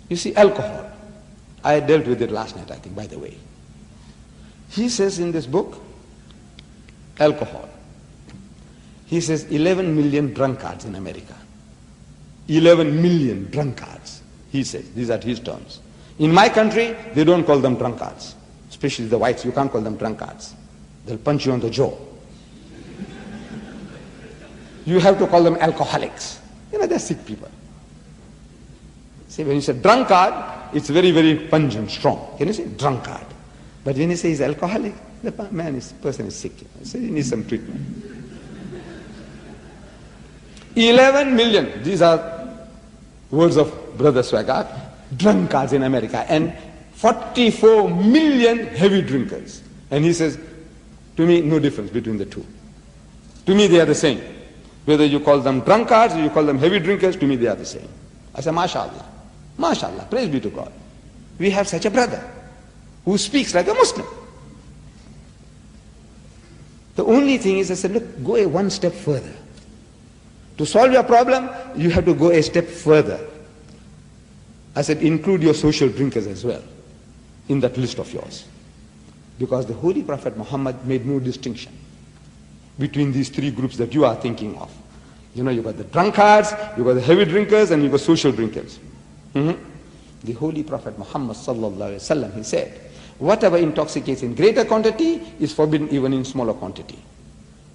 You see, alcohol. I dealt with it last night, I think, by the way. He says in this book, alcohol. He says 11 million drunkards in America. 11 million drunkards, he says. These are his terms. In my country, they don't call them drunkards. Especially the whites, you can't call them drunkards. They'll punch you on the jaw. You have to call them alcoholics. You know, they're sick people. See, when you say drunkard, it's very, very pungent, strong. Can you say drunkard? But when you say he's alcoholic, the person is sick. So he needs some treatment. 11 million, these are words of Brother Swaggart, drunkards in America, and 44 million heavy drinkers. And he says, to me, no difference between the two. To me, they are the same. Whether you call them drunkards or you call them heavy drinkers, to me, they are the same. I say, MashaAllah. MashaAllah, praise be to God. We have such a brother who speaks like a Muslim. The only thing is, I said, look, go one step further. To solve your problem, you have to go a step further. I said, include your social drinkers as well in that list of yours. Because the Holy Prophet Muhammad made no distinction between these three groups that you are thinking of. You know, you got the drunkards, you got the heavy drinkers, and you got social drinkers. The Holy Prophet Muhammad sallallahu alaihi wasallam, he said, whatever intoxicates in greater quantity is forbidden even in smaller quantity.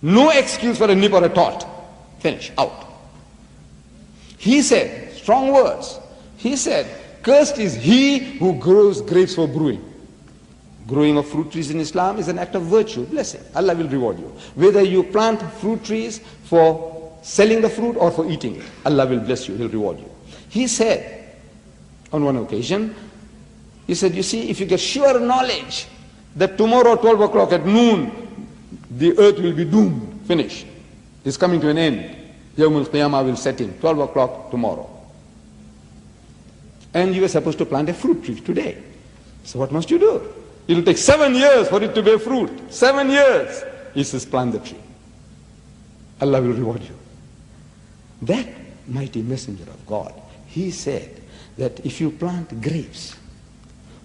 No excuse for a nip or a tart. Finish, out. He said, strong words, he said, cursed is he who grows grapes for brewing. Growing of fruit trees in Islam is an act of virtue, blessing. Allah will reward you. Whether you plant fruit trees for selling the fruit or for eating it, Allah will bless you, He'll reward you. He said, on one occasion, he said, you see, if you get sure knowledge that tomorrow 12 o'clock at noon, the earth will be doomed, finished. It's coming to an end. Yawmul Qiyamah will set in, 12 o'clock tomorrow. And you were supposed to plant a fruit tree today. So what must you do? It will take 7 years for it to bear fruit. 7 years. He says, plant the tree. Allah will reward you. That mighty messenger of God, he said that if you plant grapes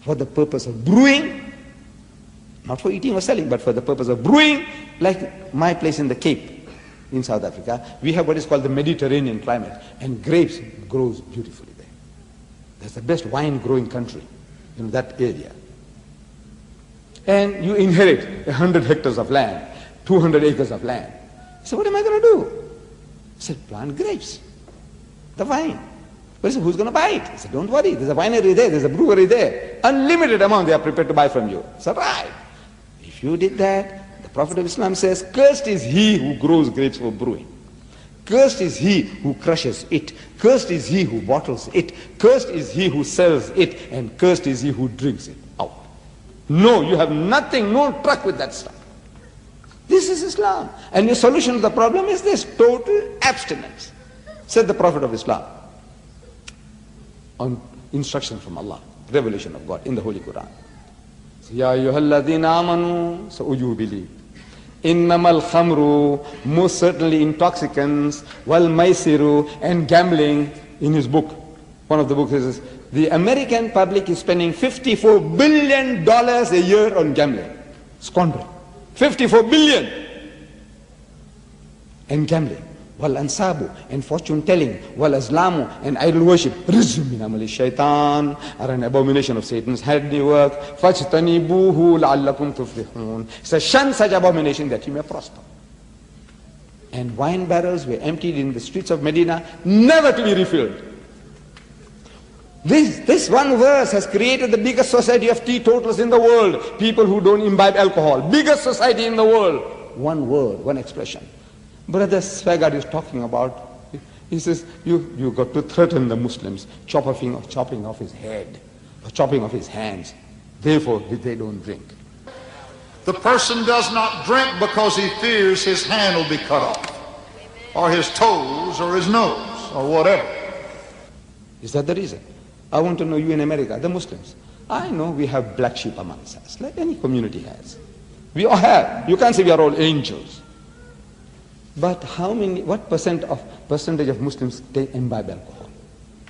for the purpose of brewing, not for eating or selling, but for the purpose of brewing, like my place in the Cape, in South Africa, we have what is called the Mediterranean climate, and grapes grows beautifully there. That's the best wine growing country in that area. And you inherit 100 hectares of land, 200 acres of land. So what am I going to do? I said, plant grapes, the wine. But I said, who's going to buy it? I said, don't worry, there's a winery there, there's a brewery there. Unlimited amount they are prepared to buy from you. I said, right. If you did that, the Prophet of Islam says, cursed is he who grows grapes for brewing. Cursed is he who crushes it. Cursed is he who bottles it. Cursed is he who sells it. And cursed is he who drinks it out. No, you have nothing, no truck with that stuff. This is Islam. And your solution to the problem is this, total abstinence, said the Prophet of Islam, on instruction from Allah, revelation of God in the Holy Quran. Ya ayyuhalladhina amanu, so you believe. Innamal khamru, most certainly intoxicants, wal maisiru, and gambling. In his book, one of the books says, the American public is spending $54 billion a year on gambling. Squandering. 54 billion. And gambling. Wal ansabu, and fortune telling. Wal azlamu, and idol worship. Rizum min amali shaitan, are an abomination of Satan's handiwork. Fajtanibuhu la'allakum tuflihun. So shun such abomination that you may prosper. And wine barrels were emptied in the streets of Medina, never to be refilled. This one verse has created the biggest society of teetotalers in the world. People who don't imbibe alcohol. Biggest society in the world. One word, one expression. Brother Swaggart is talking about, he says, you got to threaten the Muslims, chopping off his head, or chopping off his hands. Therefore, they don't drink. The person does not drink because he fears his hand will be cut off, or his toes, or his nose, or whatever. Is that the reason? I want to know, you in America, the Muslims. I know we have black sheep amongst us, like any community has. We all have. You can't say we are all angels. But what percentage of Muslims imbibe alcohol?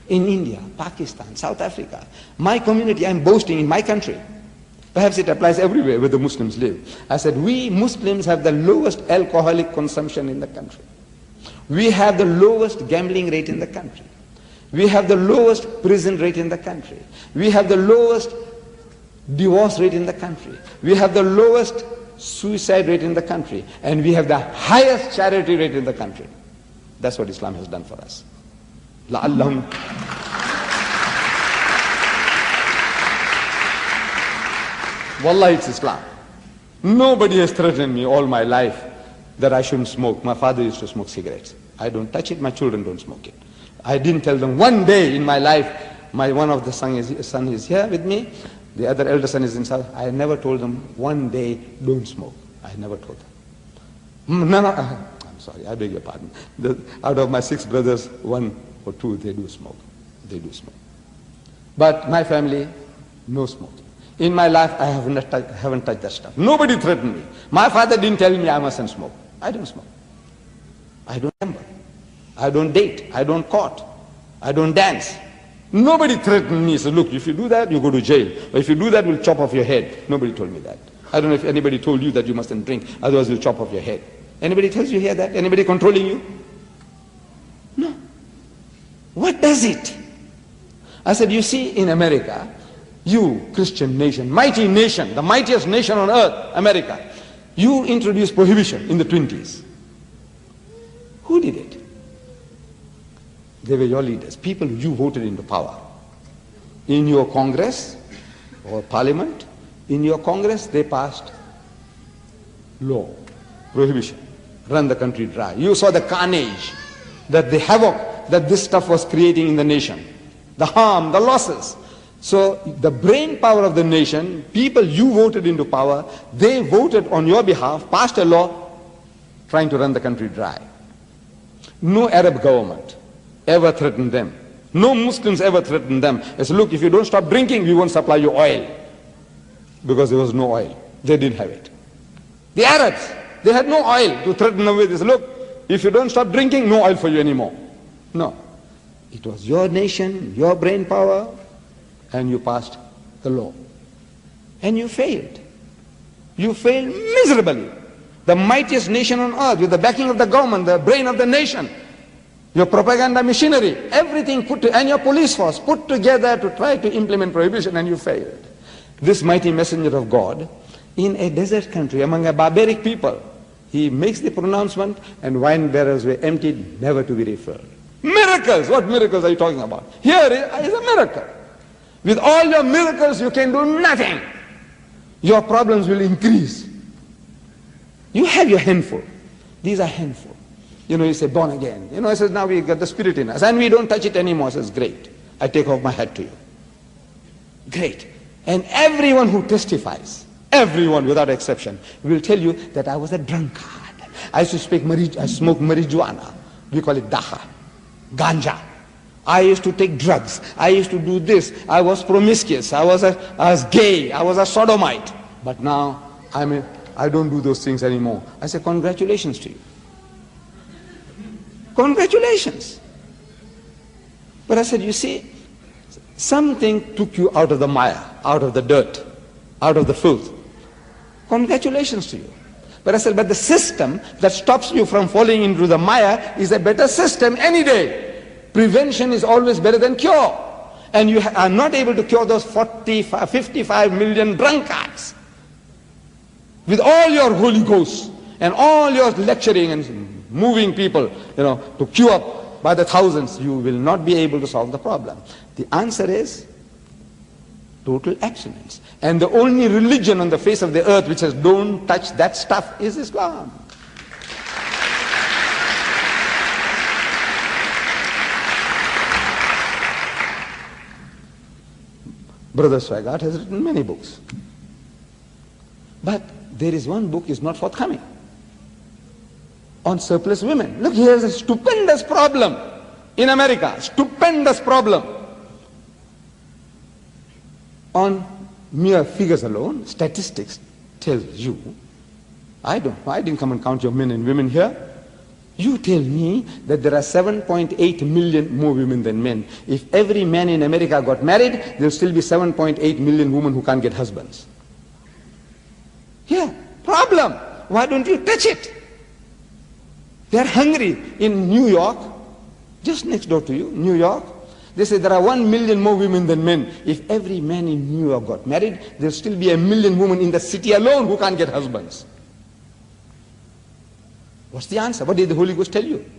in India, Pakistan, South Africa. My community, I'm boasting in my country. Perhaps it applies everywhere where the Muslims live. I said, we Muslims have the lowest alcoholic consumption in the country. We have the lowest gambling rate in the country. We have the lowest prison rate in the country. We have the lowest divorce rate in the country. We have the lowest suicide rate in the country. And we have the highest charity rate in the country. That's what Islam has done for us. لَعَلَّهُمْ Wallah, it's Islam. Nobody has threatened me all my life that I shouldn't smoke. My father used to smoke cigarettes. I don't touch it, my children don't smoke it. I didn't tell them one day in my life. One of the son is here with me, the other elder son is in South. I never told them one day, don't smoke. I never told them. No, I'm sorry, I beg your pardon. Out of my 6 brothers, 1 or 2, they do smoke. They do smoke. But my family, no smoking. In my life, I haven't touched that stuff. Nobody threatened me. My father didn't tell me I mustn't smoke. I don't smoke. I don't gamble. I don't date. I don't court. I don't dance. Nobody threatened me. Said, look, if you do that, you go to jail. Or if you do that, we'll chop off your head. Nobody told me that. I don't know if anybody told you that you mustn't drink, otherwise we'll chop off your head. Anybody tells you here that? Anybody controlling you? No. What does it? I said, you see, in America, you, Christian nation, mighty nation, the mightiest nation on earth, America, you introduced prohibition in the 20s. Who did it? They were your leaders, people you voted into power. In your Congress or Parliament, in your Congress, they passed law, prohibition, run the country dry. You saw the carnage, that the havoc that this stuff was creating in the nation, the harm, the losses. So the brain power of the nation, people you voted into power, they voted on your behalf, passed a law trying to run the country dry. No Arab government ever threatened them. No Muslims ever threatened them. They said, look, if you don't stop drinking, we won't supply you oil. Because there was no oil. They didn't have it. The Arabs, they had no oil to threaten away. They said, look, if you don't stop drinking, no oil for you anymore. No. It was your nation, your brain power, and you passed the law. And you failed. You failed miserably. The mightiest nation on earth, with the backing of the government, the brain of the nation, your propaganda machinery, everything and your police force put together to try to implement prohibition, and you failed. This mighty messenger of God, in a desert country, among a barbaric people, he makes the pronouncement, and wine barrels were emptied, never to be refilled. Miracles! What miracles are you talking about? Here is a miracle. With all your miracles, you can do nothing. Your problems will increase. You have your handful. These are handful. You know, you say, born again. You know, I says, now we got the Spirit in us, and we don't touch it anymore. I says, great. I take off my hat to you. Great. And everyone who testifies, everyone without exception, will tell you that I was a drunkard. I used to smoke marijuana. We call it daha, ganja. I used to take drugs. I used to do this. I was promiscuous. I was gay. I was a sodomite. But now, I don't do those things anymore. I say, congratulations to you. Congratulations. But I said, you see, something took you out of the mire, out of the dirt, out of the filth. Congratulations to you. But I said, but the system that stops you from falling into the mire is a better system any day. Prevention is always better than cure. And you are not able to cure those 55 million drunkards. With all your Holy Ghost and all your lecturing and moving people, you know, to queue up by the thousands, you will not be able to solve the problem. The answer is total abstinence. And the only religion on the face of the earth which says don't touch that stuff is Islam. Brother Swaggart has written many books. But there is one book is not forthcoming. On surplus women. Look, here's a stupendous problem in America. Stupendous problem. On mere figures alone, statistics tells you, I didn't come and count your men and women here. You tell me that there are 7.8 million more women than men. If every man in America got married, there will still be 7.8 million women who can't get husbands. Yeah, problem. Why don't you touch it? They're hungry in New York, just next door to you, New York. They say there are 1 million more women than men. If every man in New York got married, there will still be 1 million women in the city alone who can't get husbands. What's the answer? What did the Holy Ghost tell you?